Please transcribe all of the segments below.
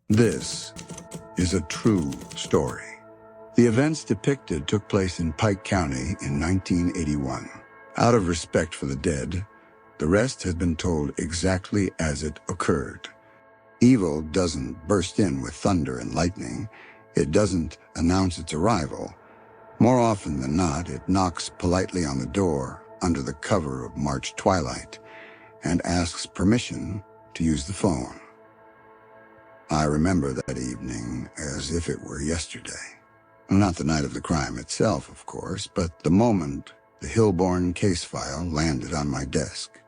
This is a true story. The events depicted took place in Pike County in 1981. Out of respect for the dead, the rest has been told exactly as it occurred. Evil doesn't burst in with thunder and lightning. It doesn't announce its arrival. More often than not, it knocks politely on the door under the cover of March twilight and asks permission to use the phone. I remember that evening as if it were yesterday. Not the night of the crime itself, of course, but the moment the Hilborn case file landed on my desk.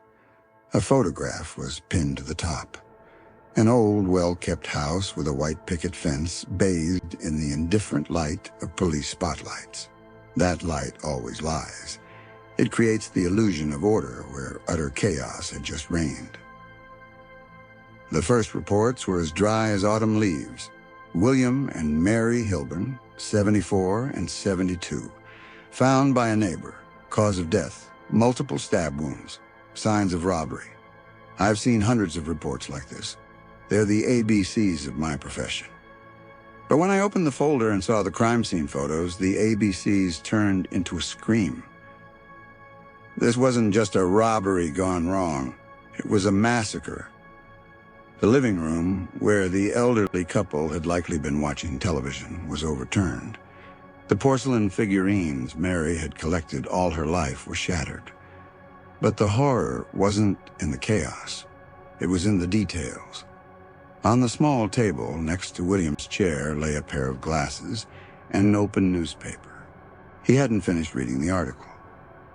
A photograph was pinned to the top. An old, well-kept house with a white picket fence bathed in the indifferent light of police spotlights. That light always lies. It creates the illusion of order where utter chaos had just reigned. The first reports were as dry as autumn leaves. William and Mary Hilborn, 74 and 72, found by a neighbor. Cause of death, multiple stab wounds, signs of robbery. I've seen hundreds of reports like this. They're the ABCs of my profession. But when I opened the folder and saw the crime scene photos, the ABCs turned into a scream. This wasn't just a robbery gone wrong. It was a massacre. The living room, where the elderly couple had likely been watching television, was overturned. The porcelain figurines Mary had collected all her life were shattered. But the horror wasn't in the chaos. It was in the details. On the small table next to William's chair lay a pair of glasses and an open newspaper. He hadn't finished reading the article.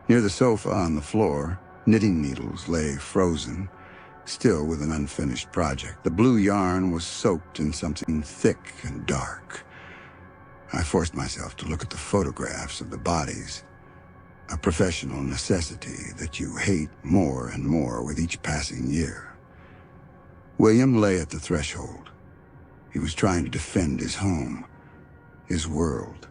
Near the sofa on the floor, knitting needles lay frozen, still with an unfinished project. The blue yarn was soaked in something thick and dark. I forced myself to look at the photographs of the bodies, a professional necessity that you hate more and more with each passing year. William lay at the threshold. He was trying to defend his home, his world.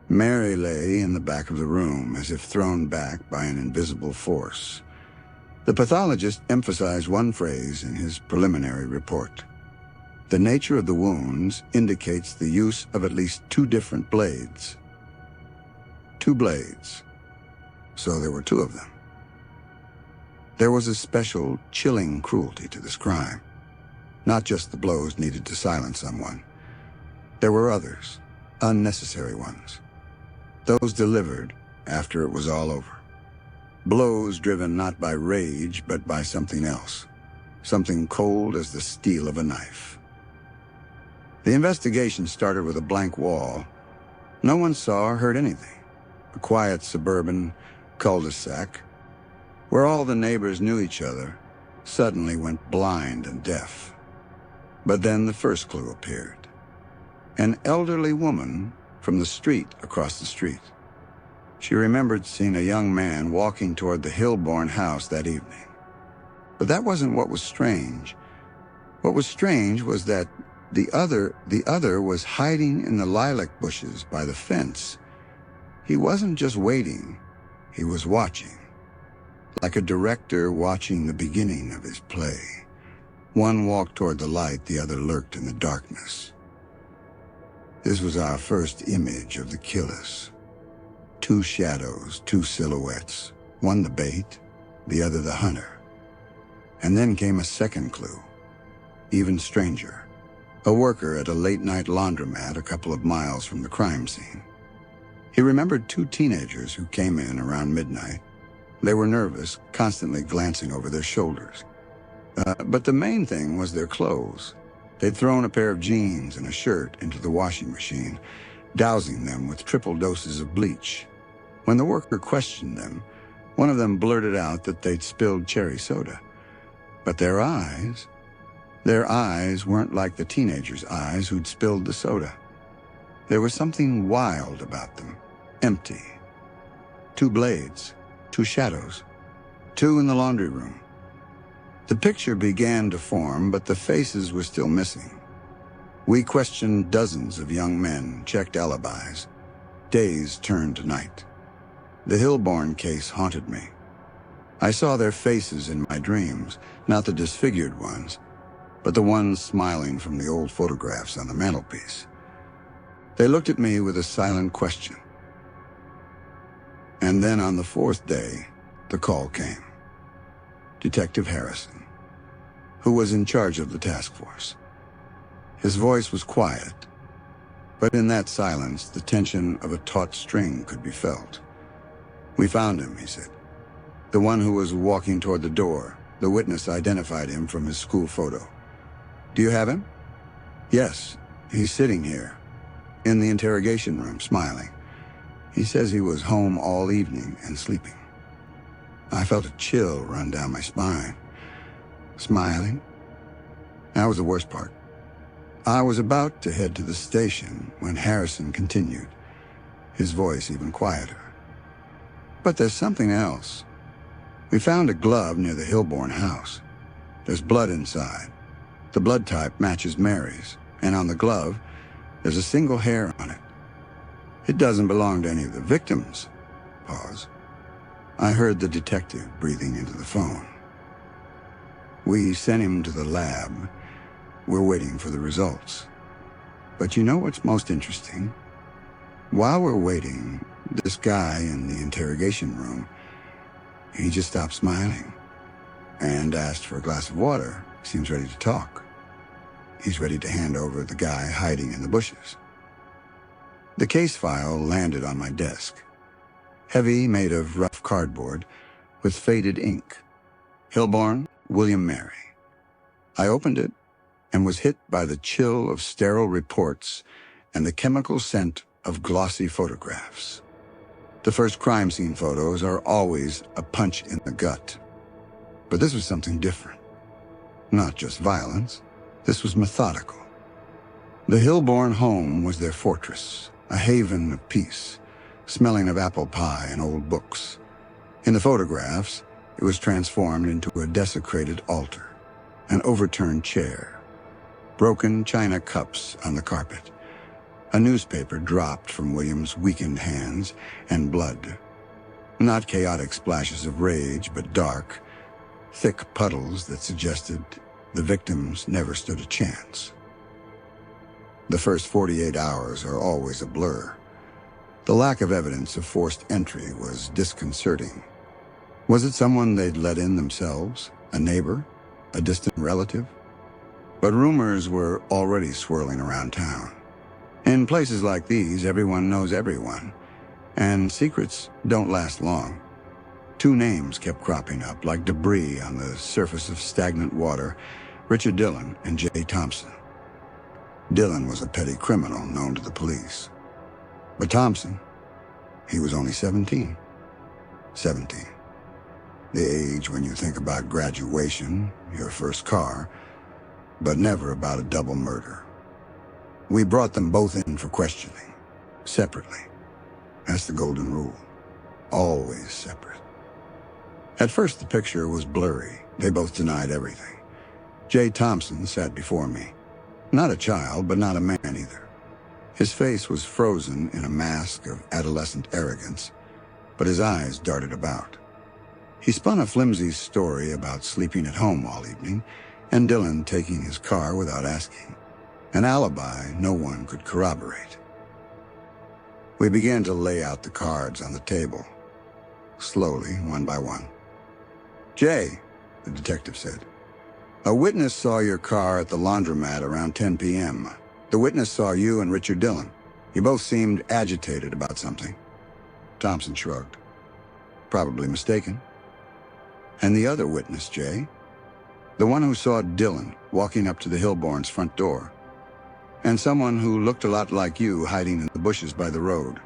Mary lay in the back of the room, as if thrown back by an invisible force. The pathologist emphasized one phrase in his preliminary report. The nature of the wounds indicates the use of at least 2 different blades. 2 blades. So there were 2 of them. There was a special, chilling cruelty to this crime. Not just the blows needed to silence someone. There were others, unnecessary ones. Those delivered after it was all over. Blows driven not by rage, but by something else. Something cold as the steel of a knife. The investigation started with a blank wall. No one saw or heard anything. A quiet suburban cul-de-sac, where all the neighbors knew each other, suddenly went blind and deaf. But then the first clue appeared. An elderly woman from the street across the street. She remembered seeing a young man walking toward the Hilborn house that evening. But that wasn't what was strange. What was strange was that the other was hiding in the lilac bushes by the fence. He wasn't just waiting, he was watching. Like a director watching the beginning of his play. One walked toward the light, the other lurked in the darkness. This was our first image of the killers. 2 shadows, 2 silhouettes. One the bait, the other the hunter. And then came a second clue, even stranger. A worker at a late-night laundromat a couple of miles from the crime scene. He remembered 2 teenagers who came in around midnight. They were nervous, constantly glancing over their shoulders. But the main thing was their clothes. They'd thrown a pair of jeans and a shirt into the washing machine, dousing them with triple doses of bleach. When the worker questioned them, one of them blurted out that they'd spilled cherry soda. But their eyes weren't like the teenagers' eyes who'd spilled the soda. There was something wild about them, empty. 2 blades, 2 shadows, 2 in the laundry room. The picture began to form, but the faces were still missing. We questioned dozens of young men, checked alibis. Days turned to night. The Hilborn case haunted me. I saw their faces in my dreams, not the disfigured ones, but the ones smiling from the old photographs on the mantelpiece. They looked at me with a silent question. And then on the fourth day, the call came. Detective Harrison, who was in charge of the task force. His voice was quiet, but in that silence, the tension of a taut string could be felt. "We found him," he said. "The one who was walking toward the door. The witness identified him from his school photo. Do you have him?" "Yes, he's sitting here, in the interrogation room, smiling. He says he was home all evening and sleeping." I felt a chill run down my spine. Smiling? That was the worst part. I was about to head to the station when Harrison continued, his voice even quieter. "But there's something else. We found a glove near the Hilborn house. There's blood inside. The blood type matches Mary's, and on the glove, there's a single hair on it. It doesn't belong to any of the victims." Pause. I heard the detective breathing into the phone. "We sent him to the lab. We're waiting for the results. But you know what's most interesting? While we're waiting, this guy in the interrogation room, he just stopped smiling and asked for a glass of water. Seems ready to talk. He's ready to hand over the guy hiding in the bushes." The case file landed on my desk. Heavy, made of rough cardboard, with faded ink. Hilborn, William Mary. I opened it and was hit by the chill of sterile reports and the chemical scent of glossy photographs. The first crime scene photos are always a punch in the gut. But this was something different. Not just violence. This was methodical. The Hilborn home was their fortress, a haven of peace, smelling of apple pie and old books. In the photographs, it was transformed into a desecrated altar, an overturned chair, broken china cups on the carpet, a newspaper dropped from William's weakened hands, and blood. Not chaotic splashes of rage, but dark, thick puddles that suggested the victims never stood a chance. The first 48 hours are always a blur. The lack of evidence of forced entry was disconcerting. Was it someone they'd let in themselves? A neighbor? A distant relative? But rumors were already swirling around town. In places like these, everyone knows everyone, and secrets don't last long. Two names kept cropping up like debris on the surface of stagnant water: Richard Dillon and Jay Thompson. Dillon was a petty criminal known to the police. But Thompson, he was only 17. 17. The age when you think about graduation, your first car, but never about a double murder. We brought them both in for questioning, separately. That's the golden rule. Always separate. At first, the picture was blurry. They both denied everything. Jay Thompson sat before me. Not a child, but not a man either. His face was frozen in a mask of adolescent arrogance, but his eyes darted about. He spun a flimsy story about sleeping at home all evening, and Dillon taking his car without asking. An alibi no one could corroborate. We began to lay out the cards on the table, slowly, one by one. "Jay," the detective said, "a witness saw your car at the laundromat around 10 p.m. The witness saw you and Richard Dillon. You both seemed agitated about something." Thompson shrugged. "Probably mistaken." "And the other witness, Jay?" "The one who saw Dillon walking up to the Hilborns' front door. And someone who looked a lot like you hiding in the bushes by the road."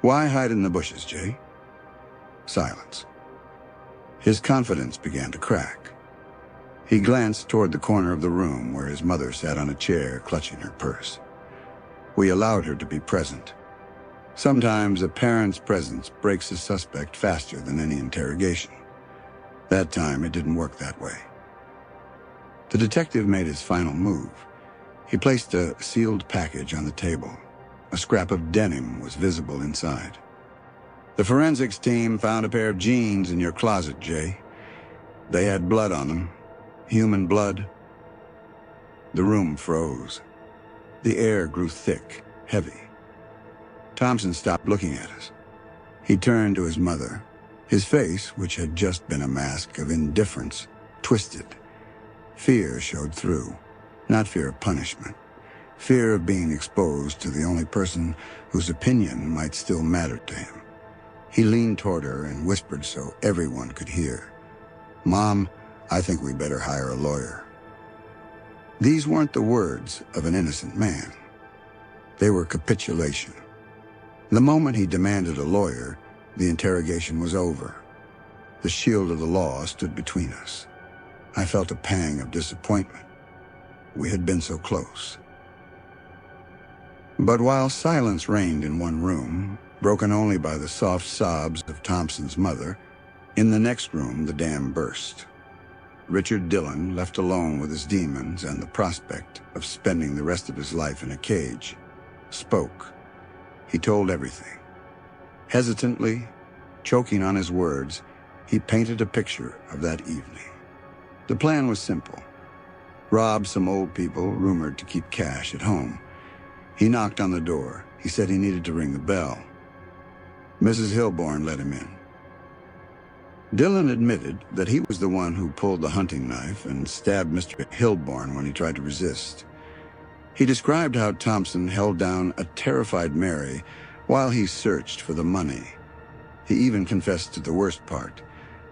"Why hide in the bushes, Jay?" Silence. His confidence began to crack. He glanced toward the corner of the room where his mother sat on a chair clutching her purse. We allowed her to be present. Sometimes a parent's presence breaks a suspect faster than any interrogation. That time it didn't work that way. The detective made his final move. He placed a sealed package on the table. A scrap of denim was visible inside. "The forensics team found a pair of jeans in your closet, Jay. They had blood on them. Human blood. The room froze. The air grew thick, heavy. Thompson stopped looking at us. He turned to his mother. His face, which had just been a mask of indifference, twisted. Fear showed through, not fear of punishment. Fear of being exposed to the only person whose opinion might still matter to him. He leaned toward her and whispered so everyone could hear. "Mom, I think we better hire a lawyer." These weren't the words of an innocent man. They were capitulation. The moment he demanded a lawyer, the interrogation was over. The shield of the law stood between us. I felt a pang of disappointment. We had been so close. But while silence reigned in one room, broken only by the soft sobs of Thompson's mother, in the next room the dam burst. Richard Dillon, left alone with his demons and the prospect of spending the rest of his life in a cage, spoke. He told everything. Hesitantly, choking on his words, he painted a picture of that evening. The plan was simple. Rob some old people rumored to keep cash at home. He knocked on the door. He said he needed to ring the bell. Mrs. Hilborn let him in. Dillon admitted that he was the one who pulled the hunting knife and stabbed Mr. Hilborn when he tried to resist. He described how Thompson held down a terrified Mary while he searched for the money. He even confessed to the worst part,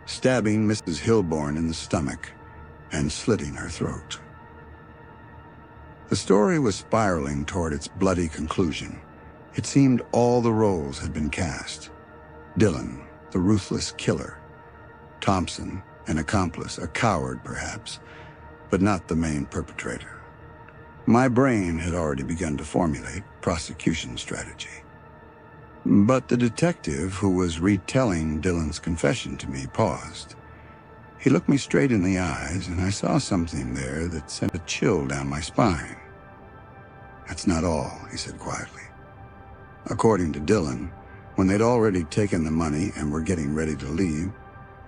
stabbing Mrs. Hilborn in the stomach and slitting her throat. The story was spiraling toward its bloody conclusion. It seemed all the roles had been cast. Dillon, the ruthless killer. Thompson, an accomplice, a coward perhaps, but not the main perpetrator. My brain had already begun to formulate prosecution strategy. But the detective who was retelling Dillon's confession to me paused. He looked me straight in the eyes, and I saw something there that sent a chill down my spine. "That's not all," he said quietly. According to Dillon, when they'd already taken the money and were getting ready to leave,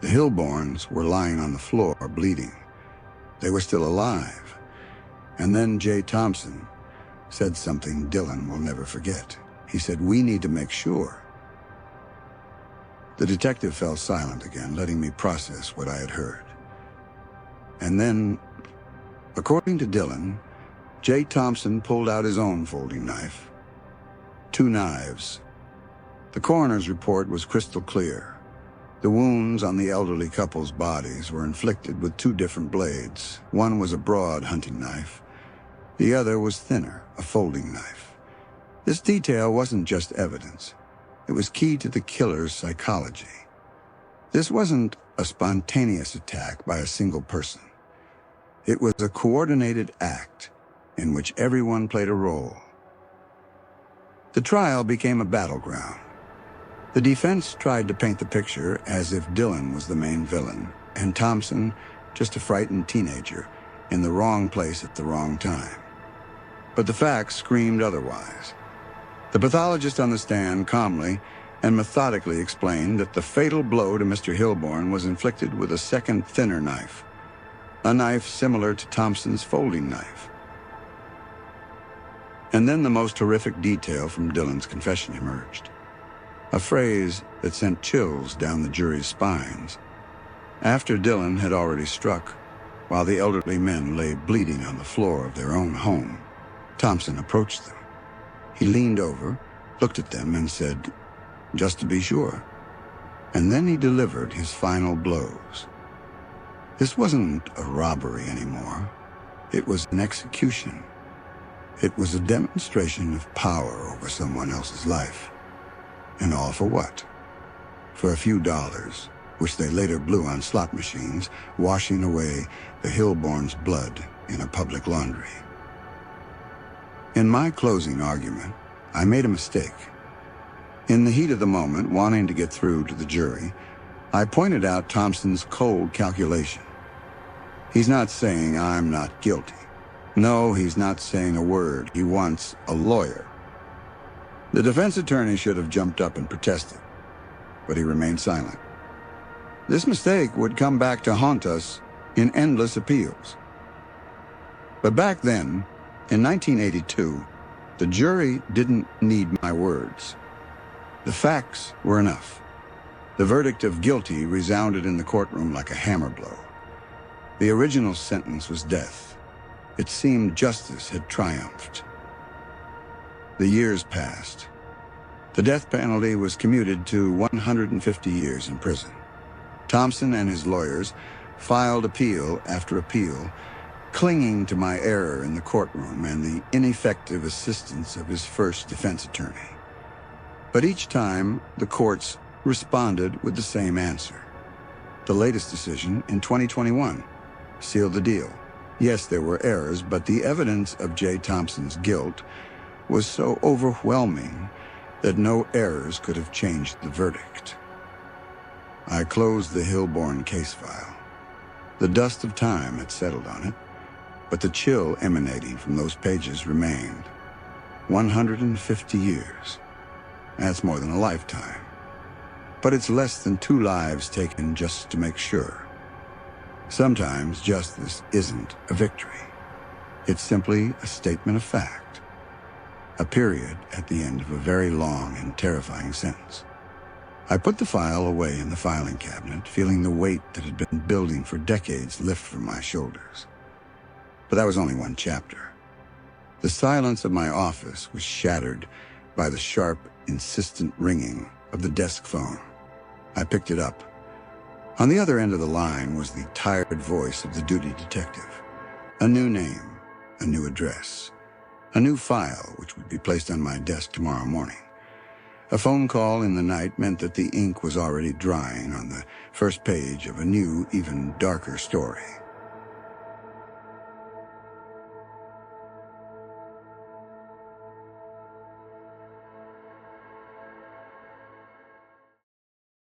the Hilborns were lying on the floor, bleeding. They were still alive. And then J. Thompson said something Dillon will never forget. He said, "We need to make sure." The detective fell silent again, letting me process what I had heard. And then, according to Dillon, J. Thompson pulled out his own folding knife. 2 knives. The coroner's report was crystal clear. The wounds on the elderly couple's bodies were inflicted with 2 different blades. One was a broad hunting knife. The other was thinner, a folding knife. This detail wasn't just evidence. It was key to the killer's psychology. This wasn't a spontaneous attack by a single person. It was a coordinated act in which everyone played a role. The trial became a battleground. The defense tried to paint the picture as if Dillon was the main villain, and Thompson just a frightened teenager in the wrong place at the wrong time. But the facts screamed otherwise. The pathologist on the stand calmly and methodically explained that the fatal blow to Mr. Hilborn was inflicted with a second, thinner knife, a knife similar to Thompson's folding knife. And then the most horrific detail from Dillon's confession emerged. A phrase that sent chills down the jury's spines. After Dillon had already struck, while the elderly men lay bleeding on the floor of their own home, Thompson approached them. He leaned over, looked at them, and said, "Just to be sure." And then he delivered his final blows. This wasn't a robbery anymore. It was an execution. It was a demonstration of power over someone else's life. And all for what? For a few dollars, which they later blew on slot machines, washing away the Hilborn's blood in a public laundry. In my closing argument, I made a mistake. In the heat of the moment, wanting to get through to the jury, I pointed out Thompson's cold calculation. He's not saying I'm not guilty. No, he's not saying a word. He wants a lawyer. The defense attorney should have jumped up and protested, but he remained silent. This mistake would come back to haunt us in endless appeals. But back then, in 1982, the jury didn't need my words. The facts were enough. The verdict of guilty resounded in the courtroom like a hammer blow. The original sentence was death. It seemed justice had triumphed. The years passed. The death penalty was commuted to 150 years in prison. Thompson and his lawyers filed appeal after appeal, clinging to my error in the courtroom and the ineffective assistance of his first defense attorney. But each time, the courts responded with the same answer. The latest decision, in 2021, sealed the deal. Yes, there were errors, but the evidence of J. Thompson's guilt was so overwhelming that no errors could have changed the verdict. I closed the Hilborn case file. The dust of time had settled on it, but the chill emanating from those pages remained. 150 years. That's more than a lifetime. But it's less than 2 lives taken just to make sure. Sometimes justice isn't a victory. It's simply a statement of fact. A period at the end of a very long and terrifying sentence. I put the file away in the filing cabinet, feeling the weight that had been building for decades lift from my shoulders. But that was only one chapter. The silence of my office was shattered by the sharp, insistent ringing of the desk phone. I picked it up. On the other end of the line was the tired voice of the duty detective. A new name, a new address, a new file which would be placed on my desk tomorrow morning. A phone call in the night meant that the ink was already drying on the first page of a new, even darker story.